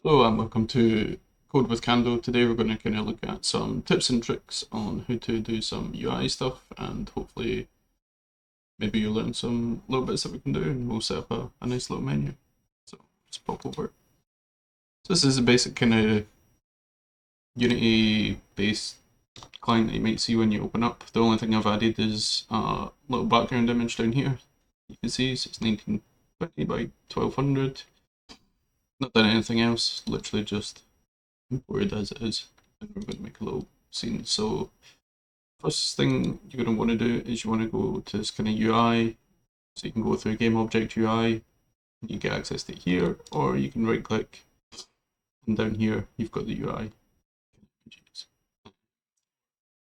Hello and welcome to Code with Candle. Today we're going to kind of look at some tips and tricks on how to do some UI stuff, and hopefully maybe you'll learn some little bits that we can do, and we'll set up a nice little menu. So let's pop over. So this is a basic kind of Unity based client that you might see when you open up. The only thing I've added is a little background image down here. You can see so it's 1920 by 1200. Not done anything else, literally just imported as it is, and we're going to make a little scene. So first thing you're going to want to do is you want to go to this kind of UI, so you can go through game object UI, and you get access to it here, or you can right click, and down here you've got the UI.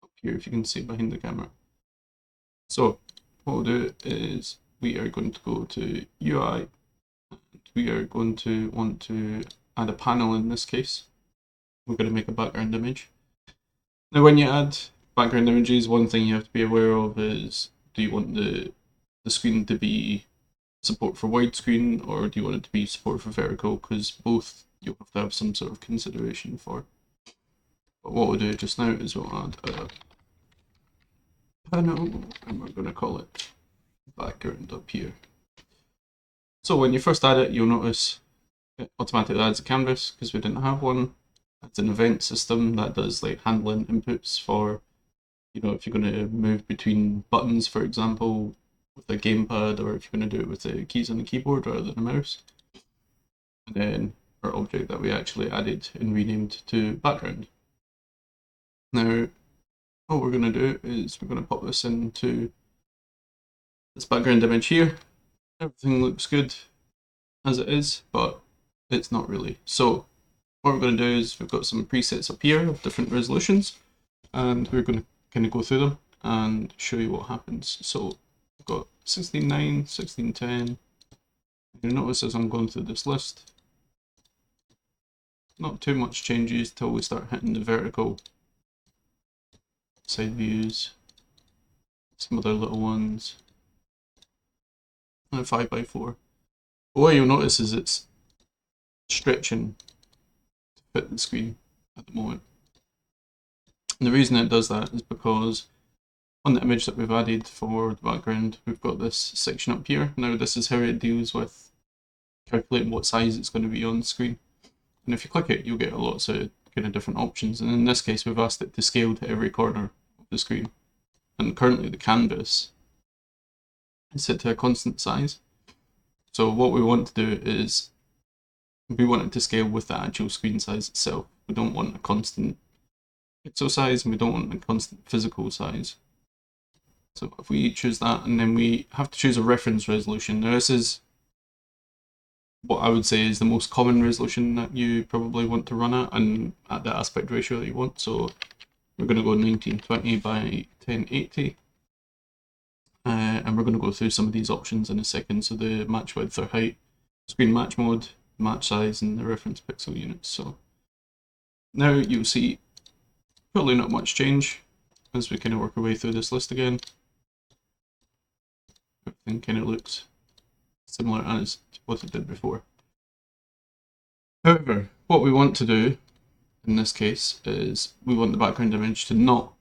Up here if you can see behind the camera. So what we'll do is we are going to go to UI, and we are going to want to add a panel in this case. We're going to make a background image. Now when you add background images, one thing you have to be aware of is, do you want the screen to be support for widescreen, or do you want it to be support for vertical? Because both you'll have to have some sort of consideration for. But what we'll do just now is we'll add a panel, and we're going to call it background up here. So when you first add it, you'll notice it automatically adds a canvas because we didn't have one. It's an event system that does like handling inputs for, if you're going to move between buttons, for example, with a gamepad, or if you're going to do it with the keys on the keyboard rather than a mouse. And then our object that we actually added and renamed to background. Now, what we're going to do is we're going to pop this into this background image here. Everything looks good as it is, but it's not really. So what we're going to do is we've got some presets up here of different resolutions, and we're going to kind of go through them and show you what happens. So we've got 16:9, 16:10. You'll notice as I'm going through this list, not too much changes till we start hitting the vertical side views, some other little ones, and a 5x4. But what you'll notice is it's stretching to fit the screen at the moment. And the reason it does that is because on the image that we've added for the background, we've got this section up here. Now this is how it deals with calculating what size it's going to be on the screen. And if you click it, you'll get lots of kind of different options. And in this case, we've asked it to scale to every corner of the screen. And currently the canvas is set to a constant size. So what we want to do is we want it to scale with the actual screen size itself. We don't want a constant pixel size, and we don't want a constant physical size. So if we choose that, and then we have to choose a reference resolution. Now this is what I would say is the most common resolution that you probably want to run at, and at the aspect ratio that you want. So we're going to go 1920 by 1080. And we're going to go through some of these options in a second. So the match width or height, screen match mode, match size, and the reference pixel units. So now you'll see probably not much change as we kind of work our way through this list again. Everything kind of looks similar as to what it did before. However, what we want to do in this case is we want the background image to not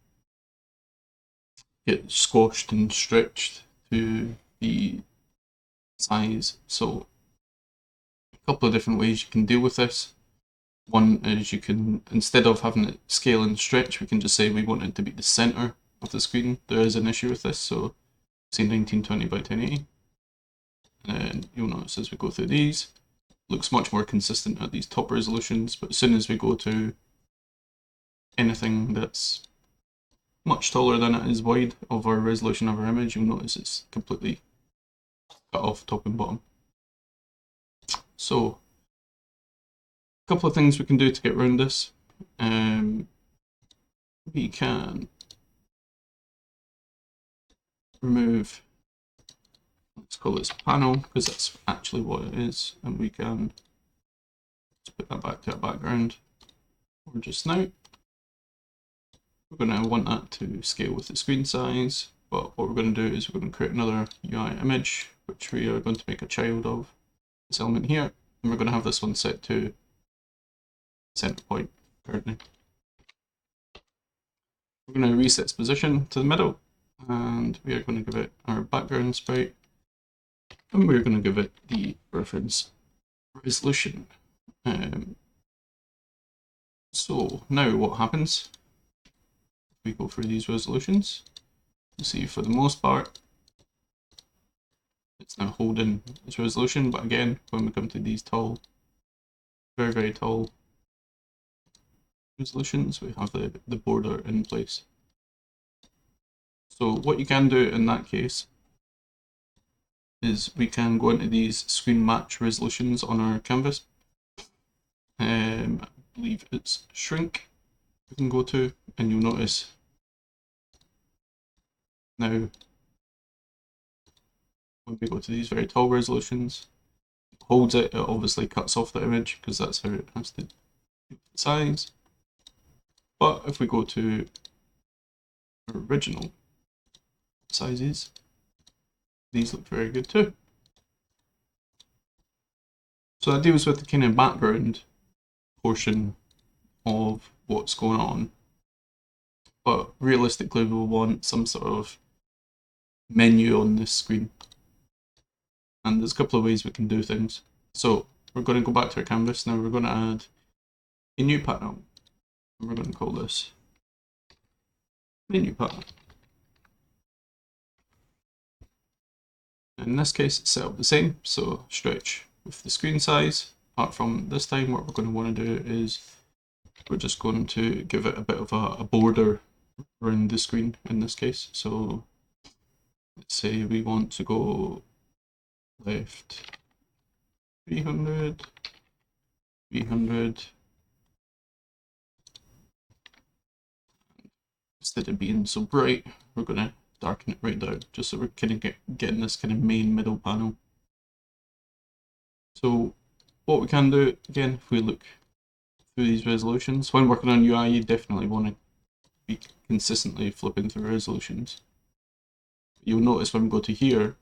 get squashed and stretched to the size. So a couple of different ways you can deal with this. One is you can, instead of having it scale and stretch, we can just say we want it to be the center of the screen. There is an issue with this, so say 1920 by 1080. And then you'll notice as we go through these, it looks much more consistent at these top resolutions, but as soon as we go to anything that's much taller than it is wide of our resolution of our image, you'll notice it's completely cut off top and bottom. So a couple of things we can do to get around this. We can remove, let's call this panel because that's actually what it is, and we can let's put that back to our background for just now. We're going to want that to scale with the screen size, but what we're going to do is we're going to create another UI image, which we are going to make a child of this element here, and we're going to have this one set to center point currently. We're going to reset its position to the middle, and we are going to give it our background sprite, and we're going to give it the reference resolution. So now what happens? We go through these resolutions. You see, for the most part, it's now holding its resolution, but again, when we come to these tall, very, very tall resolutions, we have the border in place. So what you can do in that case is we can go into these screen match resolutions on our canvas. I believe it's shrink we can go to, and you'll notice now when we go to these very tall resolutions, it holds it, it obviously cuts off the image because that's how it has to size. But if we go to original sizes, these look very good too. So that deals with the kind of background portion of what's going on. But realistically, we'll want some sort of menu on this screen. And there's a couple of ways we can do things. So we're going to go back to our canvas. Now we're going to add a new panel. And we're going to call this menu panel. In this case, it's set up the same. So stretch with the screen size. Apart from this time, what we're going to want to do is we're just going to give it a bit of a border around the screen in this case. So let's say we want to go left 300, 300. Instead of being so bright, we're going to darken it right down, just so we're kind of getting this kind of main middle panel. So what we can do, again, if we look through these resolutions, when working on UI, you definitely want to be consistently flipping through resolutions. You'll notice when we go to here,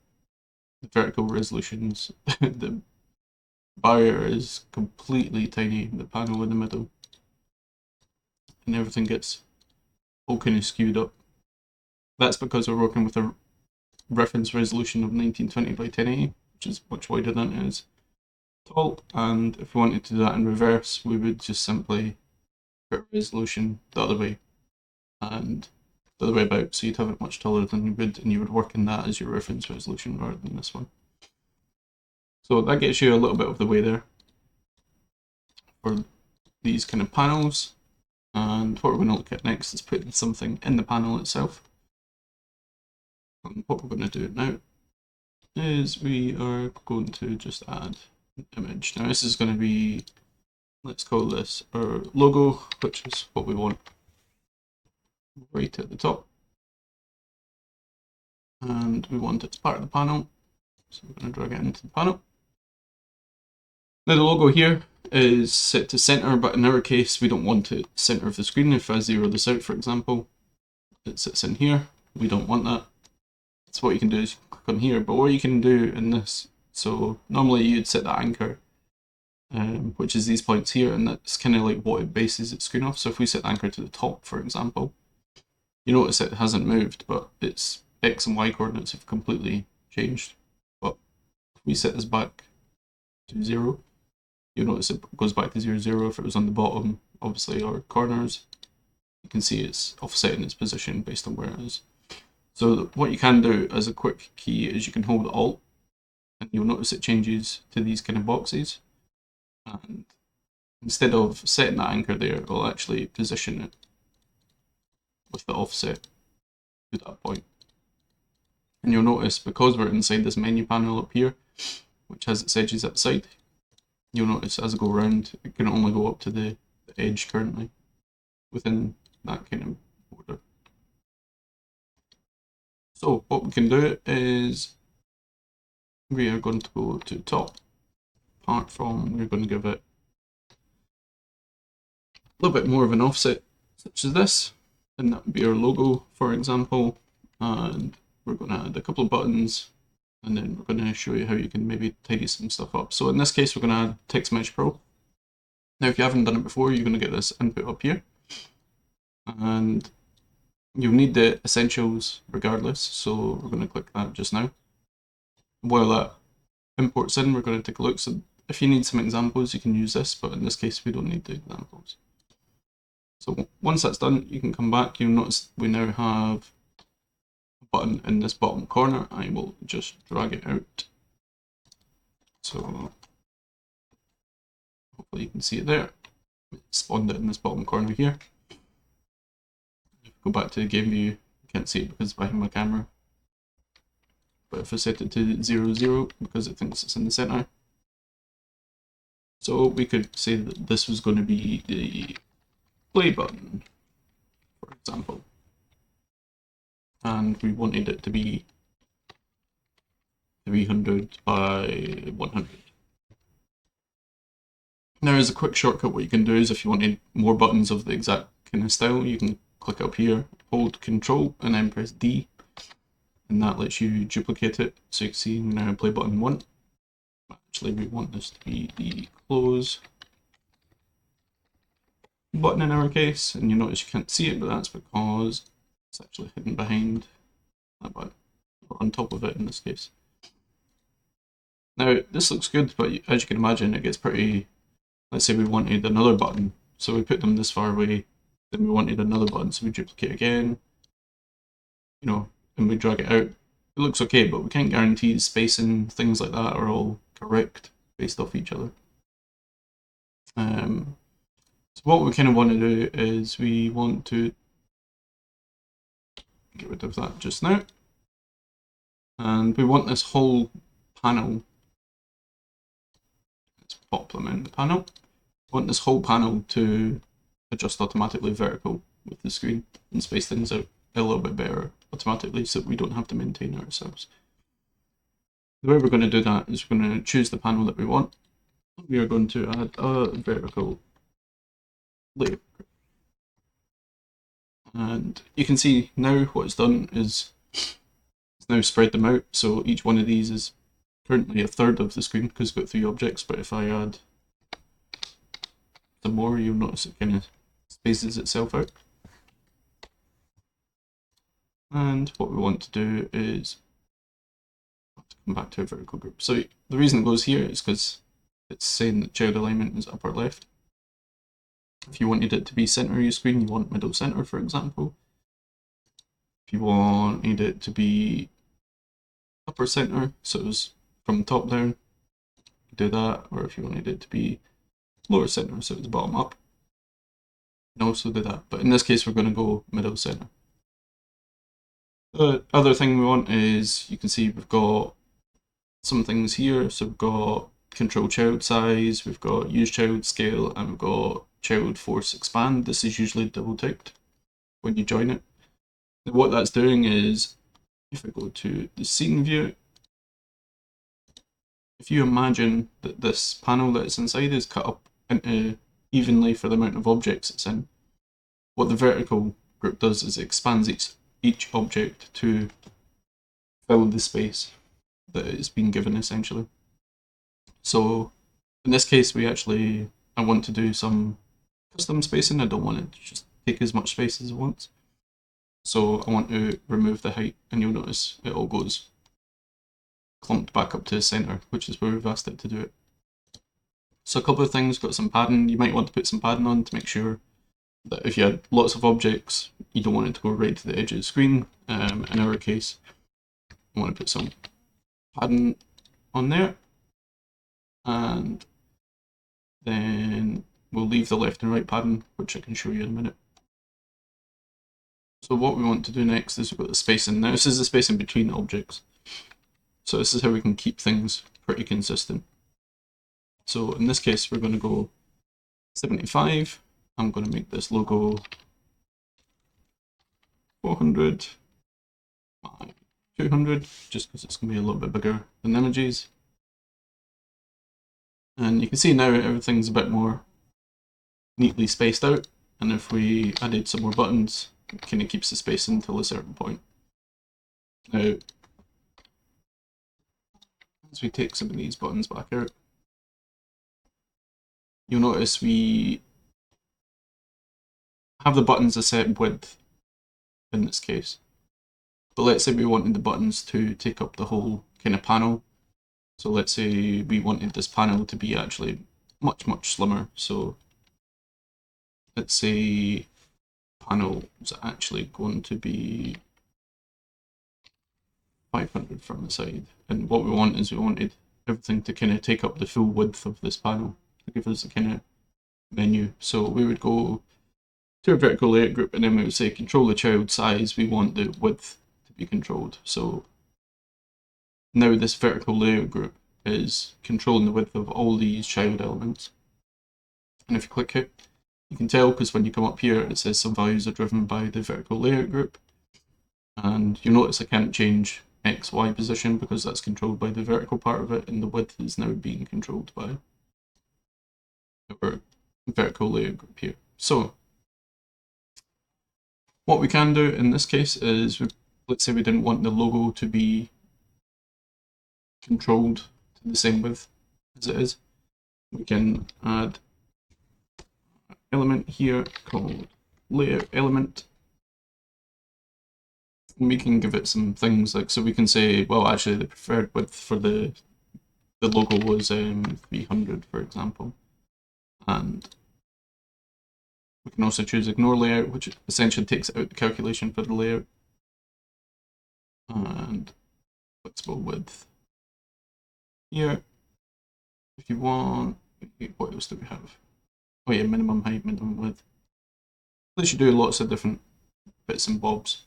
the vertical resolutions, the barrier is completely tiny, the panel in the middle, and everything gets all kind of skewed up. That's because we're working with a reference resolution of 1920 by 1080, which is much wider than it is tall, and if we wanted to do that in reverse, we would just simply put resolution the other way and the other way about, so you'd have it much taller than you would, and you would work in that as your reference resolution rather than this one. So that gets you a little bit of the way there for these kind of panels. And what we're going to look at next is putting something in the panel itself. And what we're going to do now is we are going to just add an image. Now this is going to be, let's call this our logo, which is what we want right at the top. And we want it as part of the panel. So we're going to drag it into the panel. Now the logo here is set to center, but in our case, we don't want it center of the screen. If I zero this out, for example, it sits in here. We don't want that. So what you can do is click on here, but what you can do in this, so normally you'd set the anchor, which is these points here, and that's kind of like what it bases its screen off. So if we set the anchor to the top, for example, you notice it hasn't moved, but its X and Y coordinates have completely changed. But if we set this back to 0, you'll notice it goes back to 0, 0. If it was on the bottom, obviously, or corners, you can see it's offsetting its position based on where it is. So what you can do as a quick key is you can hold Alt, and you'll notice it changes to these kind of boxes. And instead of setting that anchor there, it'll actually position it with the offset to that point. And you'll notice, because we're inside this menu panel up here, which has its edges outside, you'll notice as I go around, it can only go up to the edge currently within that kind of border. So what we can do is we are going to go to top. Apart from, we're going to give it a little bit more of an offset, such as this, and that would be our logo, for example. And we're going to add a couple of buttons, and then we're going to show you how you can maybe tidy some stuff up. So in this case, we're going to add Text Mesh Pro. Now if you haven't done it before, you're going to get this input up here, and you'll need the essentials regardless, so we're going to click that just now. While that imports in, we're going to take a look. So if you need some examples, you can use this, but in this case we don't need the examples. So once that's done, you can come back. You'll notice we now have a button in this bottom corner. I will just drag it out. So hopefully you can see it there. It spawned it in this bottom corner here. Go back to the game view, you can't see it because it's behind my camera. But if I set it to 0, 0, because it thinks it's in the center. So we could say that this was going to be the play button, for example. And we wanted it to be 300 by 100. Now as a quick shortcut, what you can do is if you wanted more buttons of the exact kind of style, you can click up here, hold Control and then press D, and that lets you duplicate it. So you can see we now have play button 1. Actually we want this to be the close button in our case, and you notice you can't see it, but that's because it's actually hidden behind that button, or on top of it in this case. Now this looks good, but as you can imagine it gets pretty, let's say we wanted another button, so we put them this far away, then we wanted another button, so we duplicate again, you know, and we drag it out. It looks okay, but we can't guarantee the spacing, things like that are all correct based off each other. So what we kind of want to do is we want to get rid of that just now, and we want this whole panel, let's pop them in the panel, we want this whole panel to adjust automatically vertical with the screen and space things out a little bit better automatically so we don't have to maintain it ourselves. The way we're going to do that is we're going to choose the panel that we want. We are going to add a vertical layer. And you can see now what it's done is it's now spread them out, so each one of these is currently a third of the screen because it's got 3 objects, but if I add some more, you'll notice it kind of spaces itself out. And what we want to do is come back to a vertical group. So the reason it goes here is because it's saying that child alignment is upper left. If you wanted it to be center of your screen, you want middle center, for example. If you wanted it to be upper center, so it was from top down, do that. Or if you wanted it to be lower center, so it was bottom up, you can also do that. But in this case, we're going to go middle center. The other thing we want is, you can see we've got some things here. So we've got control child size, we've got use child scale, and we've got child force expand. This is usually double ticked when you join it. And what that's doing is, if I go to the scene view, if you imagine that this panel that it's inside is cut up into evenly for the amount of objects it's in, what the vertical group does is it expands each object to fill the space that it's been given essentially. So in this case I want to do some custom spacing. I don't want it to just take as much space as it wants. So I want to remove the height, and you'll notice it all goes clumped back up to the center, which is where we've asked it to do it. So a couple of things, got some padding. You might want to put some padding on to make sure that if you had lots of objects, you don't want it to go right to the edge of the screen. In our case, I want to put some padding on there, and then we'll leave the left and right padding, which I can show you in a minute. So what we want to do next is we've got the spacing. Now this is the spacing between objects. So this is how we can keep things pretty consistent. So in this case, we're going to go 75. I'm going to make this logo 400 by 200, just because it's going to be a little bit bigger than images. And you can see now everything's a bit more neatly spaced out. And if we added some more buttons, it kind of keeps the space until a certain point. Now, as we take some of these buttons back out, you'll notice we have the buttons a set width in this case. But let's say we wanted the buttons to take up the whole kind of panel. So let's say we wanted this panel to be actually much, much slimmer. So let's say panel is actually going to be 500 from the side. And what we want is we wanted everything to kind of take up the full width of this panel to give us a kind of menu. So we would go to a vertical layout group and then we would say control the child size. We want the width to be controlled. So now this vertical layout group is controlling the width of all these child elements. And if you click it, you can tell because when you come up here, it says some values are driven by the vertical layout group. And you'll notice I can't change X, Y position because that's controlled by the vertical part of it, and the width is now being controlled by our vertical layout group here. So what we can do in this case is, let's say we didn't want the logo to be controlled to the same width as it is. We can add an element here called layout element. And we can give it some things like, so we can say, well, actually the preferred width for the logo was 300, for example. And we can also choose ignore layout, which essentially takes out the calculation for the layout. And flexible width here. If you want, what else do we have? Oh yeah, minimum height, minimum width. This you do lots of different bits and bobs.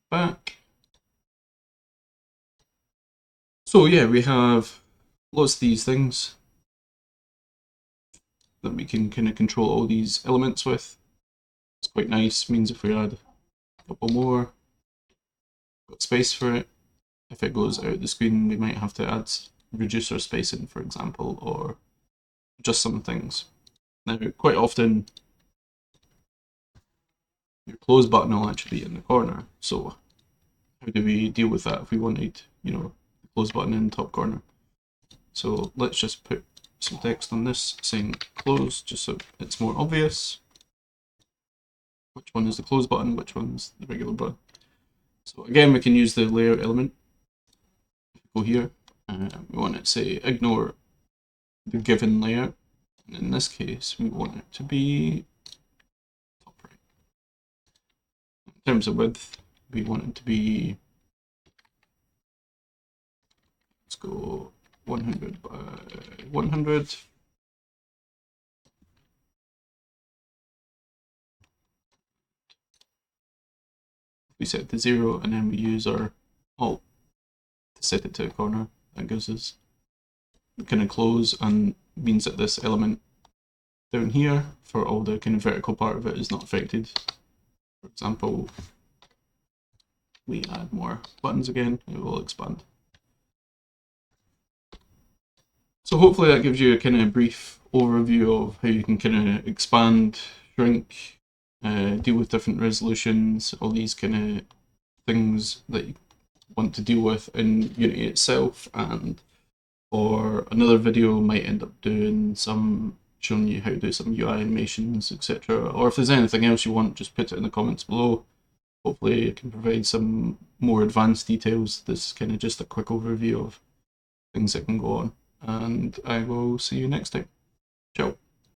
Back. So yeah, we have lots of these things that we can kind of control all these elements with. It's quite nice. Means if we add a couple more, got space for it. If it goes out the screen, we might have to add reduce our spacing, for example, or just some things. Now, quite often, your close button will actually be in the corner. So how do we deal with that if we wanted, you know, the close button in the top corner? So let's just put some text on this saying close, just so it's more obvious which one is the close button, which one's the regular button. So again, we can use the layout element. Go here, we want to say ignore the given layout. And in this case, we want it to be top right. In terms of width, we want it to be, let's go 100 by 100. We set it to 0 and then we use our Alt to set it to a corner. That gives us kind of close and means that this element down here for all the kind of vertical part of it is not affected. For example, we add more buttons again, it will expand. So hopefully that gives you a kind of brief overview of how you can kind of expand, shrink, deal with different resolutions, all these kind of things that you want to deal with in Unity itself. And for another video, might end up doing some, showing you how to do some UI animations, etc. Or if there's anything else you want, just put it in the comments below. Hopefully I can provide some more advanced details. This is kind of just a quick overview of things that can go on. And I will see you next time. Ciao.